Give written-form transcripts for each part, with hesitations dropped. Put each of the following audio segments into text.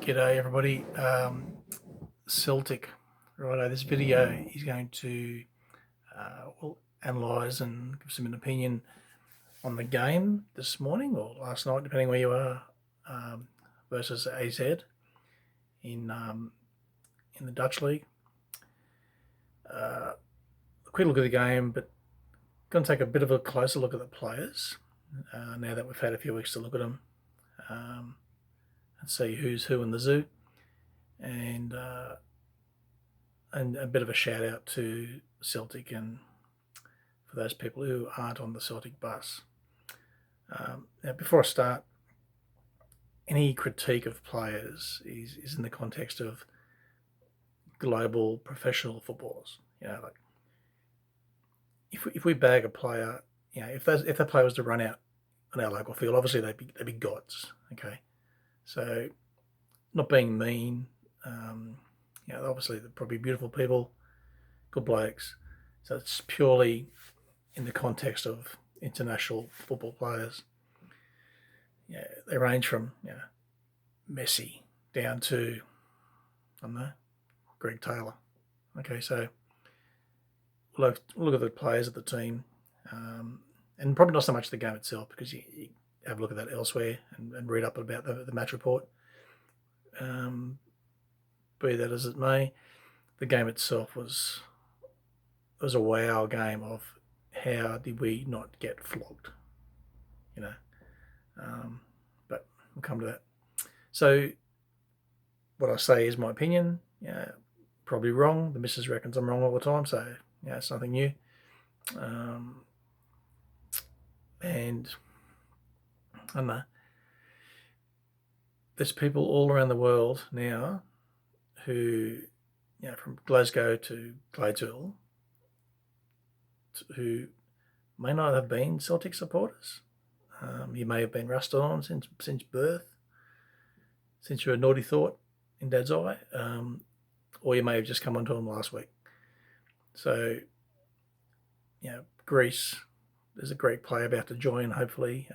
G'day everybody. Celtic. Righto, this video is going to analyse and give some an opinion on the game this morning or last night, depending where you are, versus AZ in the Dutch league. A quick look at the game, but going to take a bit of a closer look at the players now that we've had a few weeks to look at them. And see who's who in the zoo, and a bit of a shout out to Celtic and for those people who aren't on the Celtic bus. Now, before I start, any critique of players is in the context of global professional footballers. Like if we bag a player, if that player was to run out on our local field, obviously they'd be gods. Okay. So, not being mean, obviously they're probably beautiful people, good blokes. So it's purely in the context of international football players. They range from Messi down to I don't know, Greg Taylor. Okay, so look at the players of the team, and probably not so much the game itself, because you have a look at that elsewhere and read up about the match report. Be that as it may, the game itself was a wow game of how did we not get flogged, but we'll come to that. So what I say is my opinion. Probably wrong. The missus reckons I'm wrong all the time, so it's nothing new. And I don't know. There's people all around the world now who, from Glasgow to Gladesville, who may not have been Celtic supporters. You may have been rusted on since birth, since you were a naughty thought in Dad's eye, or you may have just come onto them last week. So, Greece, there's a Greek player about to join, hopefully.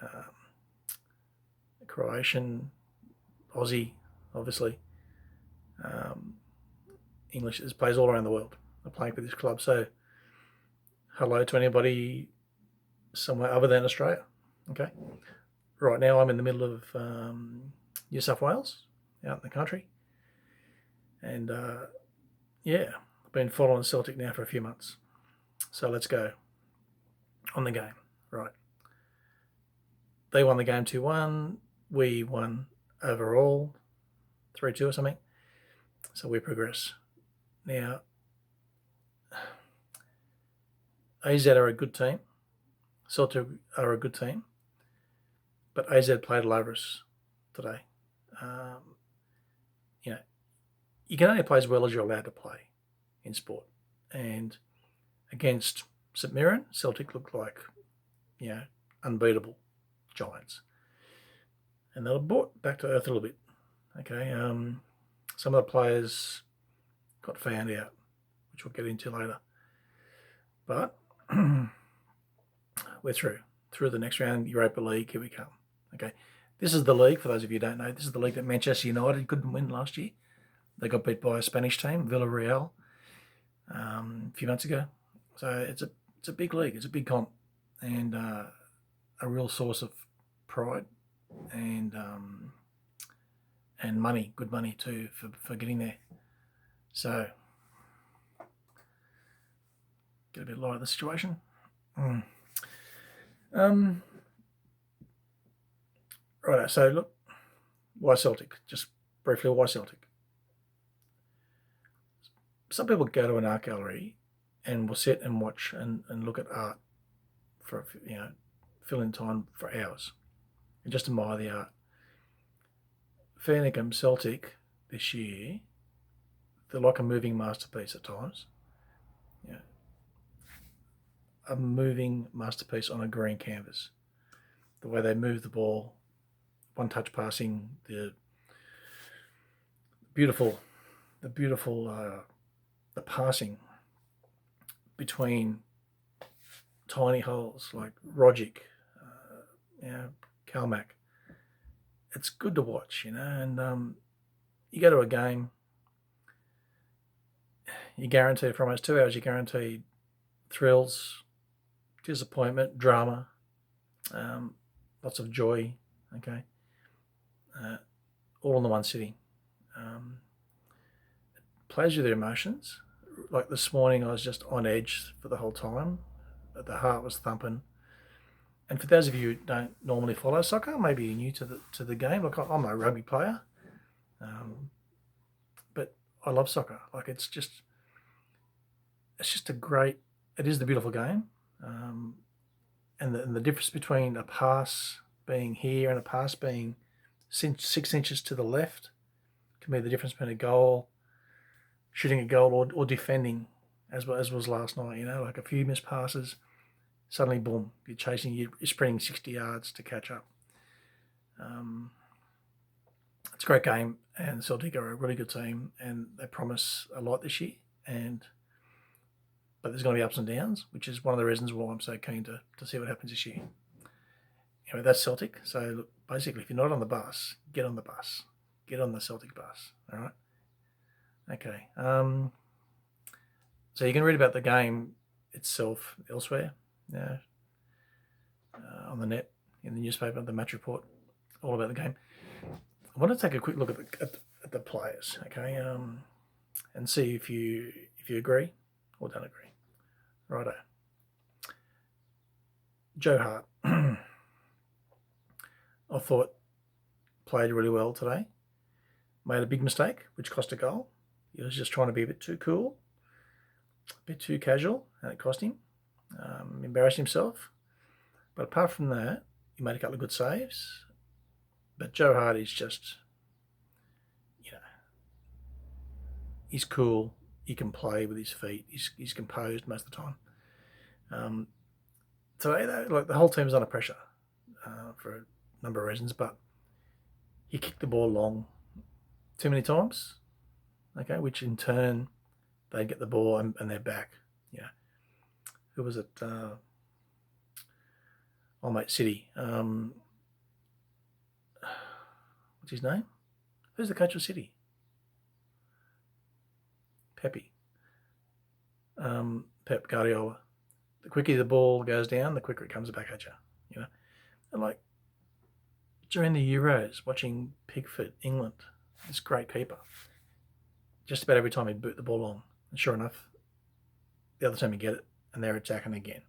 Croatian, Aussie, obviously. English, there's players all around the world are playing for this club. So, hello to anybody somewhere other than Australia. Okay. Right now, I'm in the middle of New South Wales, out in the country. And, I've been following Celtic now for a few months. So, let's go on the game. Right. They won the game 2-1. We won overall 3-2 or something. So we progress. Now, AZ are a good team. Celtic are a good team. But AZ played all over us today. You can only play as well as you're allowed to play in sport. And against St Mirren, Celtic looked like, unbeatable giants. And they were brought back to earth a little bit. Okay, some of the players got found out, which we'll get into later. But we're through the next round, Europa League. Here we come. Okay, this is the league. For those of you who don't know, this is the league that Manchester United couldn't win last year. They got beat by a Spanish team, Villarreal, a few months ago. So it's a big league. It's a big comp, and a real source of pride and money, good money too, for getting there. So get a bit light of the situation. Right, so look, why Celtic? Just briefly, why Celtic? Some people go to an art gallery and will sit and watch and look at art for, fill in time for hours and just admire the art. Fair dinkum, Celtic this year, they're like a moving masterpiece at times. A moving masterpiece on a green canvas. The way they move the ball, one-touch passing, the passing between tiny holes like Rogic, Kalmak. It's good to watch, and you go to a game, you guarantee for almost 2 hours, you guarantee thrills, disappointment, drama, lots of joy, okay, all in the one sitting. Plays with their emotions. Like this morning, I was just on edge for the whole time. The heart was thumping. And for those of you who don't normally follow soccer, maybe you're new to the game. Like I'm a rugby player, but I love soccer. Like it's just a great. It is the beautiful game, and the difference between a pass being here and a pass being 6 inches to the left can be the difference between a goal, shooting a goal, or defending, as was last night. You know, like a few missed passes, suddenly boom, you're sprinting 60 yards to catch up. It's a great game, and Celtic are a really good team, and they promise a lot this year. But there's going to be ups and downs, which is one of the reasons why I'm so keen to see what happens this year. Anyway, that's Celtic. So look, basically, if you're not on the bus, get on the bus. Get on the Celtic bus. All right. Okay. So you can read about the game itself elsewhere, on the net, in the newspaper, the match report, all about the game. I want to take a quick look at the players, okay, and see if you agree or don't agree. Righto. Joe Hart, I thought played really well today. Made a big mistake, which cost a goal. He was just trying to be a bit too cool, a bit too casual, and it cost him. Embarrassed himself. But apart from that, he made a couple of good saves. But Joe Hart is just, he's cool. He can play with his feet. He's composed most of the time. Today, though, like the whole team was under pressure for a number of reasons, but he kicked the ball long too many times, okay, which in turn they get the ball and they're back. Who was it? Mate, City. What's his name? Who's the coach of City? Pepe. Pep Guardiola. The quicker the ball goes down, the quicker it comes back at you. And like during the Euros, watching Pickford, England, this great keeper, just about every time he'd boot the ball on, and sure enough, the other time you get it, and they're attacking again.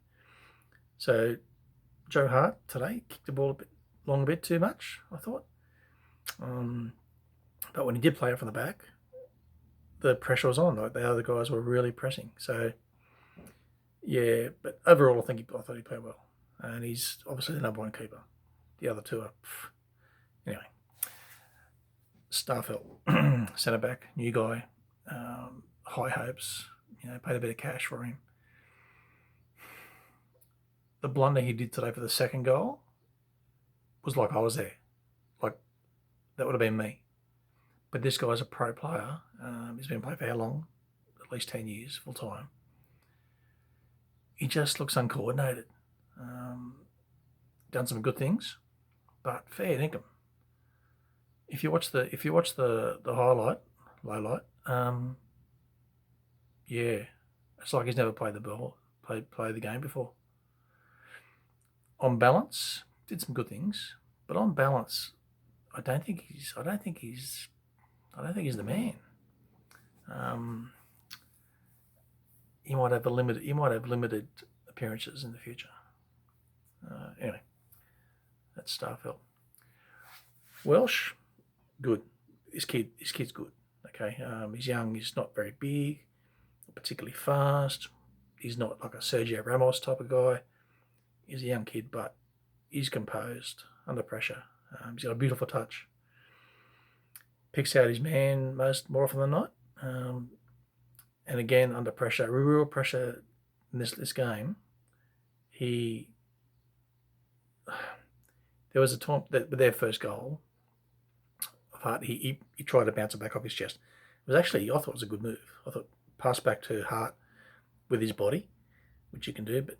So Joe Hart today kicked the ball a bit too much, I thought. But when he did play it from the back, the pressure was on. Like the other guys were really pressing. So yeah, but overall, I thought he played well, and he's obviously the number one keeper. The other two are anyway. Starfelt, centre back, new guy, high hopes. Paid a bit of cash for him. The blunder he did today for the second goal was like I was there. Like that would have been me. But this guy's a pro player. He's been playing for how long? At least 10 years, full time. He just looks uncoordinated. Done some good things, but fair dinkum. If you watch the highlight, low light, yeah, it's like he's never played the game before. On balance, did some good things, but on balance, I don't think he's the man. He might have limited appearances in the future. Anyway, that's Starfelt. Welsh, good. This kid's good. Okay, he's young. He's not very big, not particularly fast. He's not like a Sergio Ramos type of guy. He's a young kid, but he's composed under pressure. He's got a beautiful touch. Picks out his man more often than not. And again, under pressure, real pressure in this game. There was a time that with their first goal, Hart, he tried to bounce it back off his chest. It was actually, I thought it was a good move. I thought pass back to Hart with his body, which you can do, but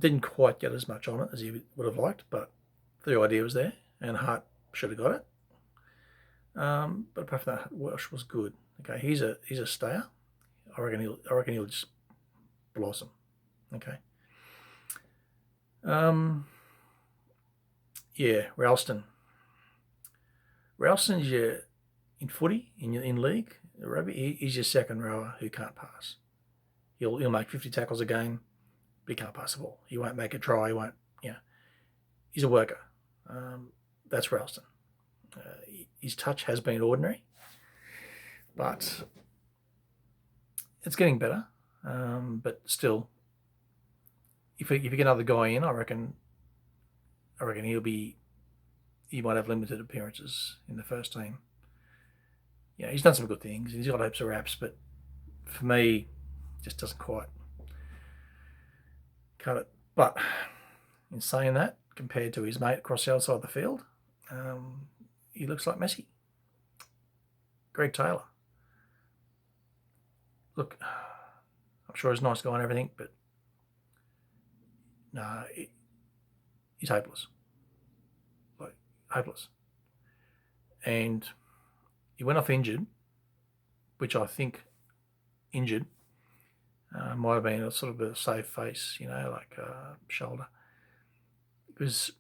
didn't quite get as much on it as he would have liked, but the idea was there, and Hart should have got it. But apart from that, Welsh was good. Okay, he's a stayer. I reckon he'll just blossom. Okay. Yeah, Ralston. Ralston's your in footy in league rugby. He's your second rower who can't pass. He'll make 50 tackles a game, but he can't pass the ball. He won't make a try. He won't. Yeah, he's a worker. That's Ralston. His touch has been ordinary, but it's getting better. But still, if you get another guy in, I reckon he might have limited appearances in the first team. Yeah, he's done some good things. He's got heaps of raps, but for me, just doesn't quite cut it. But in saying that, compared to his mate across the other side of the field, he looks like Messi. Greg Taylor. Look, I'm sure he's a nice guy and everything, but no, he's hopeless. Like, hopeless. And he went off injured, which I think injured might have been a sort of a safe face, like shoulder. Because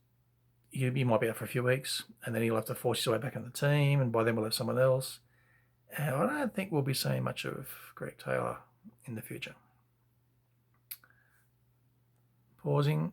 he might be out for a few weeks, and then he'll have to force his way back in the team, and by then we'll have someone else. And I don't think we'll be seeing much of Greg Taylor in the future. Pausing.